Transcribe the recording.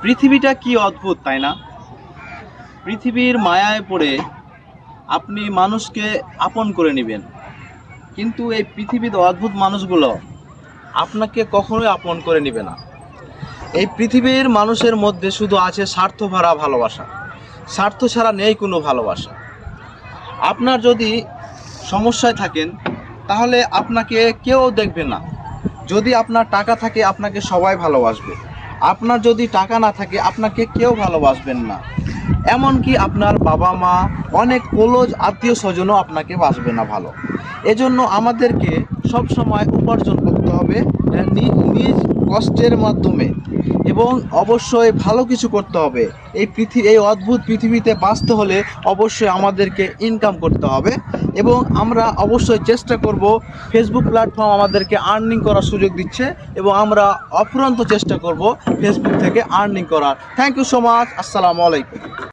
পৃথিবীটা কি অদ্ভুত, তাই না? পৃথিবীর মায়ায় পড়ে আপনি মানুষকে আপন করে নেবেন, কিন্তু এই পৃথিবীতে অদ্ভুত মানুষগুলো আপনাকে কখনোই আপন করে নেবে না। এই পৃথিবীর মানুষের মধ্যে শুধু আছে স্বার্থভরা ভালোবাসা, স্বার্থ ছাড়া নেই কোনো ভালোবাসা। আপনার যদি সমস্যায় থাকেন তাহলে আপনাকে কেউ দেখবে না। যদি আপনার টাকা থাকে আপনাকে সবাই ভালোবাসবে, আপনার যদি টাকা না থাকে আপনাকে কেউ ভালোবাসবেন না। এমনকি আপনার বাবা মা, অনেক ক্লোজ আত্মীয় স্বজনও আপনাকে বাসবে না ভালো। এজন্য আমাদেরকে সব সময় উপার্জন করতে হবে নিজ কষ্টের মাধ্যমে, এবং অবশ্যই ভালো কিছু করতে হবে। এই অদ্ভুত পৃথিবীতে বাঁচতে হলে অবশ্যই আমাদেরকে ইনকাম করতে হবে, এবং আমরা অবশ্যই চেষ্টা করব। ফেসবুক প্ল্যাটফর্ম আমাদেরকে আর্নিং করার সুযোগ দিচ্ছে, এবং আমরা অফুরন্ত চেষ্টা করব ফেসবুক থেকে আর্নিং করার। Thank you so much. আসসালামু আলাইকুম।